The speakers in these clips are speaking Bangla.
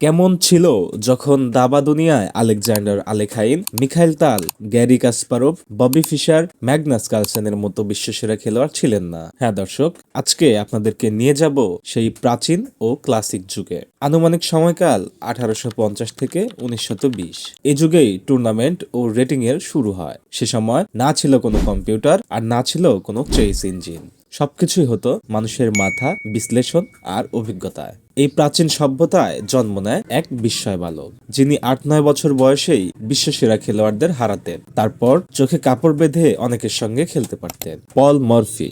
কেমন ছিল যখন দাবা দুনিয়ায় Alexander Alekhine, Mikhail Tal, Garry Kasparov, Bobby Fischer, Magnus কার্লসেনের মতো বিশ্বসেরা খেলোয়াড় ছিলেন না? হ্যাঁ দর্শক, আজকে আপনাদেরকে নিয়ে যাব সেই প্রাচীন ও ক্লাসিক যুগে। আনুমানিক সময়কাল 1850 থেকে 1920। এই যুগেই টুর্নামেন্ট ও রেটিং এর শুরু হয়। সে সময় না ছিল কোনো কম্পিউটার আর না ছিল কোনো চেস ইঞ্জিন। সবকিছুই হতো মানুষের মাথা, বিশ্লেষণ আর অভিজ্ঞতায়। এই প্রাচীন সভ্যতায় জন্ম নেয় এক বিস্ময় বালক, যিনি 8-9 বছর বয়সেই বিশ্বসেরা খেলোয়াড়দের হারাতেন। তারপর চোখে কাপড় বেঁধে অনেকের সঙ্গে খেলতে পারতেন। পল মারফি,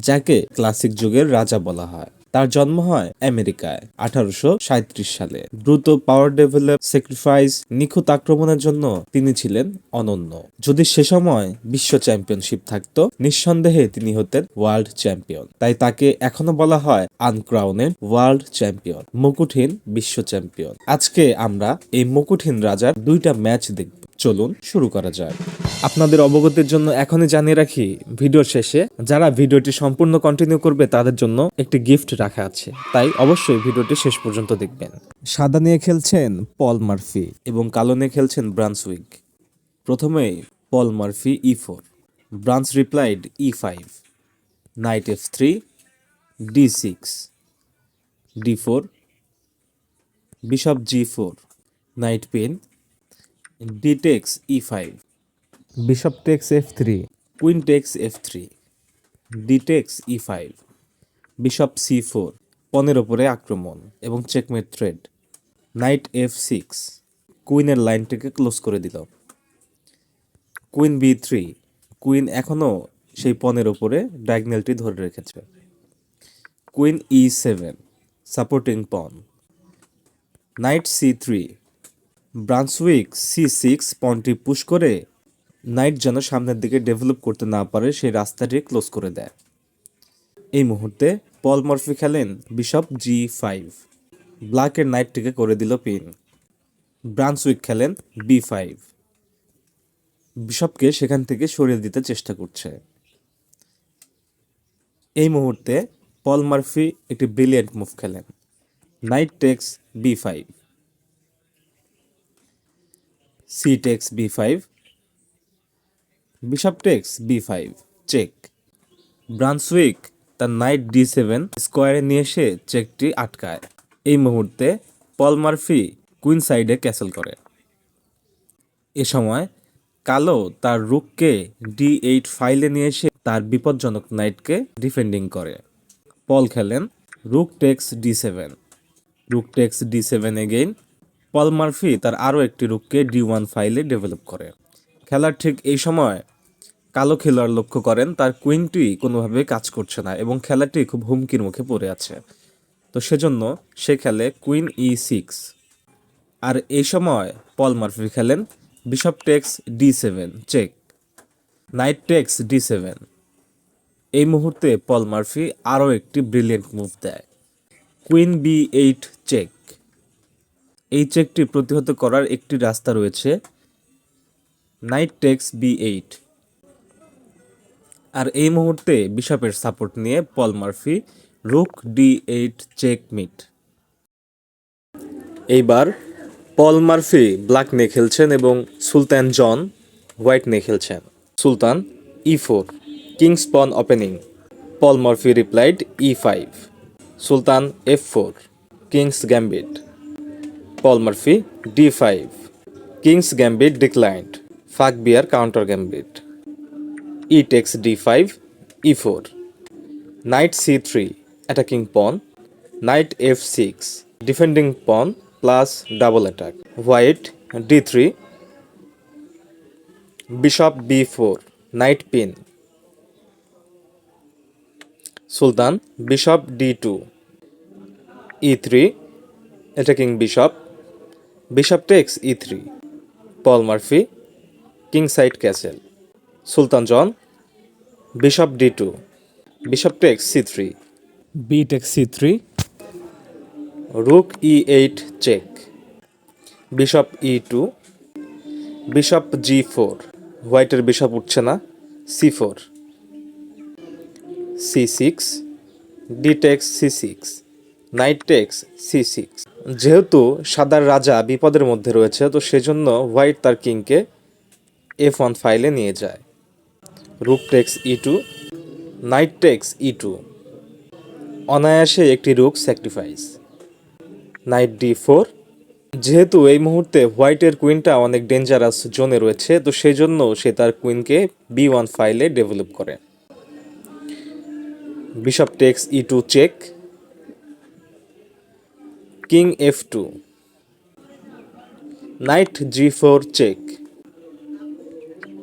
যাকে ক্লাসিক যুগের রাজা বলা হয়। তার জন্ম হয় আমেরিকায় 1837 সালে। দ্রুত পাওয়ার ডেভেলপ, স্যাক্রিফাইস, নিখুঁত আক্রমণের জন্য তিনি ছিলেন অনন্য। যদি সে সময় বিশ্ব চ্যাম্পিয়নশিপ থাকতো, নিঃসন্দেহে তিনি হতেন ওয়ার্ল্ড চ্যাম্পিয়ন। তাই তাকে এখনো বলা হয় আনক্রাউনেড ওয়ার্ল্ড চ্যাম্পিয়ন, মুকুটহীন বিশ্ব চ্যাম্পিয়ন। আজকে আমরা এই মুকুটহীন রাজার 2টা ম্যাচ দেখব। চলুন শুরু করা যায়। আপনাদের অবগতির জন্য এখনই জানিয়ে রাখি, ভিডিওর শেষে যারা ভিডিওটি সম্পূর্ণ কন্টিনিউ করবে তাদের জন্য একটি গিফট রাখা আছে, তাই অবশ্যই ভিডিওটি শেষ পর্যন্ত দেখবেন। সাদা নিয়ে খেলছেন পল মারফি এবং কালো নিয়ে খেলছেন ব্রান্সউইক। প্রথমেই পল মারফি E4, ব্রান্স replied E5, knight F3, D6, D4, bishop G4, knight pin, D takes E5, bishop takes F3, queen takes F3, D takes E5, bishop C4, পনের ওপরে আক্রমণ এবং চেকমেট থ্রেড, নাইট F6, কুইনের লাইনটিকে ক্লোজ করে দিল, কুইন B3, কুইন এখনও সেই পনের ওপরে ডায়াগনালটি ধরে রেখেছে, queen E7, supporting pawn, knight C3, Brunswick C6 পনটি পুশ করে নাইট যেন সামনের দিকে ডেভেলপ করতে না পারে সেই রাস্তাটি ক্লোজ করে দেয়। এই মুহূর্তে পল মারফি খেলেন বিশপ G5, ব্ল্যাকের নাইটটিকে করে দিল পিন। ব্রান্সউইক খেলেন B5, বিশপকে সেখান থেকে সরিয়ে দিতে চেষ্টা করছে। এই মুহূর্তে পল মারফি একটি ব্রিলিয়েন্ট মুভ খেলেন, knight takes B5, C takes B5, bishop takes B5, check. Brunswick তার নাইট D7 স্কোয়ারে নিয়ে এসে চেকটি আটকায়। এই মুহূর্তে পল মারফি কুইন সাইডে ক্যাসেল করে। এ সময় কালো তার রুককে D8 ফাইলে নিয়ে এসে তার বিপজ্জনক নাইটকে ডিফেন্ডিং করে। পল খেলেন rook takes D7, rook takes D7 again. Paul Morphy তার আরও একটি রুককে D1 ফাইলে ডেভেলপ করে। খেলার ঠিক এই সময় কালো খেলোয়াড় লক্ষ্য করেন তার কুইনটি কোনোভাবে কাজ করছে না এবং খেলাটি খুব হুমকির মুখে পড়ে আছে। তো সেজন্য সে খেলে কুইন E6। আর এই সময় পল মারফি খেলেন bishop takes D7, check, knight takes D7। এই মুহূর্তে পল মারফি আরও একটি ব্রিলিয়েন্ট মুভ দেয়, কুইন B8, চেক। এই চেকটি প্রতিহত করার একটি রাস্তা রয়েছে, নাইট টেক্স B8। আর এই মুহূর্তে বিশপের সাপোর্ট নিয়ে পল মারফি রুক D8, চেক মিট। এইবার পল মারফি ব্ল্যাক নিয়ে খেলছেন এবং সুলতান জন হোয়াইট নিয়ে খেলছেন। Sultan E4, king's pawn opening. Paul Morphy replied E5, Sultan F4, king's gambit. Paul Morphy D5, king's gambit declined, Falkbeer counter gambit. E takes D5, E4, knight C3, attacking pawn, knight F6, defending pawn plus double attack. White D3, bishop B4, knight pin. Sultan bishop D2, E3, attacking bishop, bishop takes E3। Paul Morphy king side castle. Sultan John bishop D2, bishop takes C3, B text C3, rook E8, check, bishop E2, bishop G4, হোয়াইটের বিশপ উঠছে না, C4, C6, D text C6, night text C6, যেহেতু সাদার রাজা বিপদের মধ্যে রয়েছে, তো সেজন্য হোয়াইট তার কিংকে F1 ফাইলে নিয়ে যায়। রুক text E2, night text E2, অনায়াসে একটি রুক স্যাক্রিফাইস। নাইট D4, যেহেতু এই মুহূর্তে হোয়াইটের কুইনটা অনেক ডেঞ্জারাস জোনে রয়েছে, তো সেই জন্য সে তার কুইনকে B1 ফাইলে ডেভেলপ করে। Bishop takes E2 check, king F2, knight G4 check,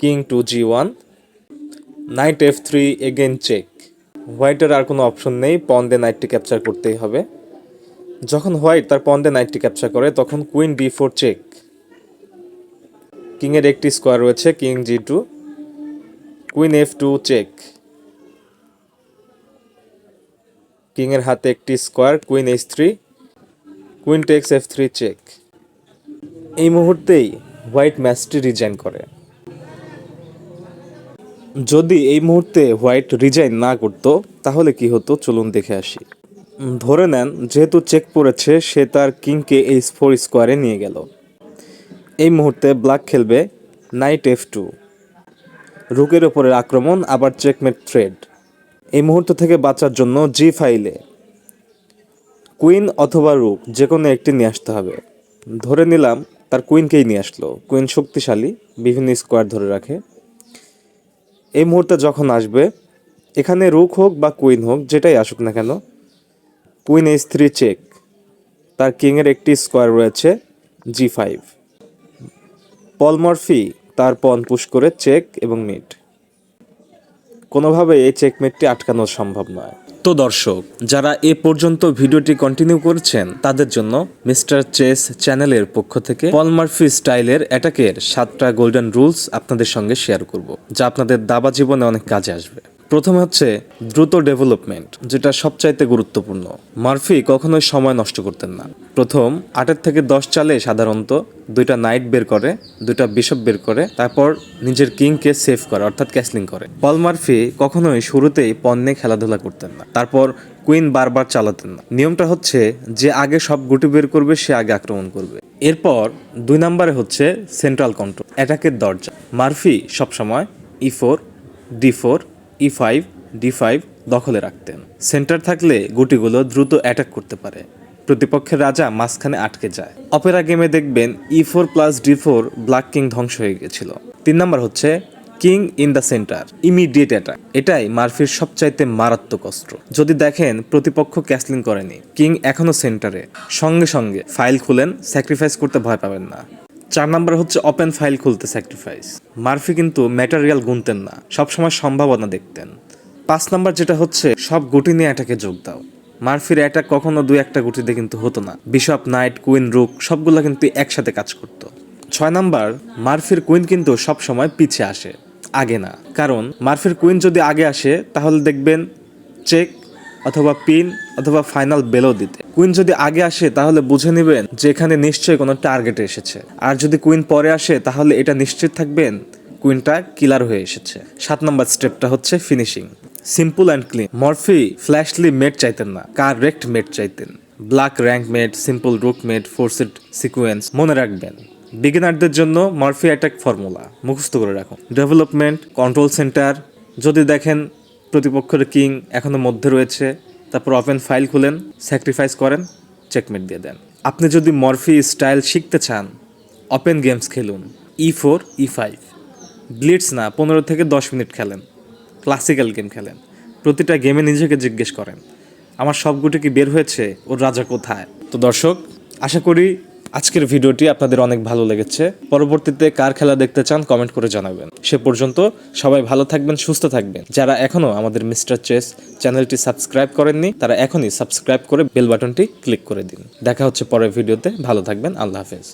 king to G1, knight F3 again check. হোয়াইটের আর কোনো অপশন নেই, পন দিয়ে নাইটটি ক্যাপচার করতেই হবে। যখন হোয়াইট তার পন দিয়ে নাইটটি ক্যাপচার করে তখন কুইন D4 চেক। কিংয়ের একটি স্কোয়ার রয়েছে, king G2, queen F2 check. কিংয়ের হাতে একটি square, queen H3, queen takes F3 check. এই মুহূর্তেই হোয়াইট ম্যাচটি রিজাইন করে। যদি এই মুহূর্তে হোয়াইট রিজাইন না করতো তাহলে কি হতো চলুন দেখে আসি। ধরে নেন যেহেতু চেক পড়েছে, সে তার কিংকে H4 স্কোয়ারে নিয়ে গেল। এই মুহূর্তে ব্ল্যাক খেলবে নাইট F2, রুকের ওপরের আক্রমণ, আবার চেকমেট থ্রেড। এই মুহূর্ত থেকে বাঁচার জন্য G ফাইলে কুইন অথবা রুক যে কোনো একটি নিয়ে আসতে হবে। ধরে নিলাম তার কুইনকেই নিয়ে আসলো। কুইন শক্তিশালী, বিভিন্ন স্কোয়ার ধরে রাখে। এই মুহূর্তে যখন আসবে, এখানে রুক হোক বা কুইন হোক, যেটাই আসুক না কেন, কুইন H3 চেক। তার কিংয়ের একটি স্কোয়ার রয়েছে, G5। পল মরফি তার পন পুশ করে চেক এবং মিট। কোনোভাবে এই চেকমেটটি আটকানো সম্ভব নয়। তো দর্শক, যারা এ পর্যন্ত ভিডিওটি কন্টিনিউ করছেন তাদের জন্য মিস্টার চেস চ্যানেলের পক্ষ থেকে পল মারফি স্টাইলের অ্যাটাকের 7টা গোল্ডেন রুলস আপনাদের সঙ্গে শেয়ার করব, যা আপনাদের দাবা জীবনে অনেক কাজে আসবে। প্রথমে হচ্ছে দ্রুত ডেভেলপমেন্ট, যেটা সবচাইতে গুরুত্বপূর্ণ। মারফি কখনোই সময় নষ্ট করতেন না। প্রথম 8 থেকে 10 চালে সাধারণত 2টা নাইট বের করে, 2টা বিশপ বের করে, তারপর নিজের কিংকে সেভ করে, অর্থাৎ ক্যাসলিং করে। পল মারফি কখনোই শুরুতেই পণ্যে খেলাধুলা করতেন না। তারপর কুইন বারবার চালাতেন না। নিয়মটা হচ্ছে যে আগে সব গুটি বের করবে সে আগে আক্রমণ করবে। এরপর 2 নম্বরে হচ্ছে সেন্ট্রাল কন্ট্রোল, অ্যাটাকের দরজা। মারফি সবসময় E4, D4, E5, D5 দখলে রাখতেন। সেন্টার থাকলে গুটিগুলো দ্রুত অ্যাটাক করতে পারে, প্রতিপক্ষের রাজা মাঝখানে আটকে যায়। অপেরা গেমে দেখবেন E4 plus D4 black king ধ্বংস হয়ে গেছিল। 3 নম্বর হচ্ছে king in the centre, immediate attack. এটাই মারফির সবচাইতে মারাত্মক অস্ত্র। যদি দেখেন প্রতিপক্ষ ক্যাসলিং করেনি, কিং এখনো সেন্টারে, সঙ্গে সঙ্গে ফাইল খুলেন, স্যাক্রিফাইস করতে ভয় পাবেন না। 4 নম্বর হচ্ছে ওপেন ফাইল খুলতে স্যাক্রিফাইস। মারফি কিন্তু ম্যাটেরিয়াল গুনতেন না, সবসময় সম্ভাবনা দেখতেন। 5 নম্বর যেটা হচ্ছে সব গুটি নিয়ে অ্যাটাকে যোগ দাও। মারফির অ্যাটাক কখনো 2-1টা গুটিতে কিন্তু হতো না। বিশপ, নাইট, কুইন, রুক সবগুলো কিন্তু একসাথে কাজ করতো। 6 নম্বর, মারফির কুইন কিন্তু সবসময় পিছে আসে, আগে না। কারণ মারফির কুইন যদি আগে আসে তাহলে দেখবেন চেক অথবা পিন অথবা ফাইনাল বেলও দিতে। কুইন যদি আগে আসে তাহলে বুঝে নেবেন যে এখানে নিশ্চয়ই কোনো টার্গেট এসেছে। আর যদি কুইন পরে আসে তাহলে এটা নিশ্চিত থাকবেন কুইনটা কিলার হয়ে এসেছে। 7 নম্বর স্টেপটা হচ্ছে finishing, simple and clean. Morphy flashily mate চাইতেন না, কারেক্ট মেট চাইতেন। Black rank mate, simple rook mate, forced sequence মনে রাখবেন। বিগিনারদের জন্য মরফি অ্যাটাক ফর্মুলা মুখস্থ করে রাখুন। ডেভেলপমেন্ট, কন্ট্রোল সেন্টার, যদি দেখেন প্রতিপক্ষের কিং এখনো মধ্যে রয়েছে, তারপর ওপেন ফাইল খুলেন, স্যাক্রিফাইস করেন, চেকমেট দিয়ে দেন। আপনি যদি মরফি স্টাইল শিখতে চান, ওপেন গেমস খেলুন, E4, E5, ব্লিটস না, 15 থেকে 10 মিনিট খেলেন, ক্লাসিক্যাল গেম খেলেন। প্রতিটা গেমে নিজেকে জিজ্ঞেস করেন আমার সব গুটি কি বের হয়েছে, ওর রাজা কোথায়। তো দর্শক, আশা করি আজকের ভিডিওটি আপনাদের অনেক ভালো লেগেছে। পরবর্তীতে কার খেলা দেখতে চান কমেন্ট করে জানাবেন। সে পর্যন্ত সবাই ভালো থাকবেন, সুস্থ থাকবেন। যারা এখনো আমাদের মিস্টার চেস চ্যানেলটি সাবস্ক্রাইব করেননি তারা এখনই সাবস্ক্রাইব করে বেল বাটনটি ক্লিক করে দিন। দেখা হচ্ছে পরের ভিডিওতে। ভালো থাকবেন, আল্লাহ হাফেজ।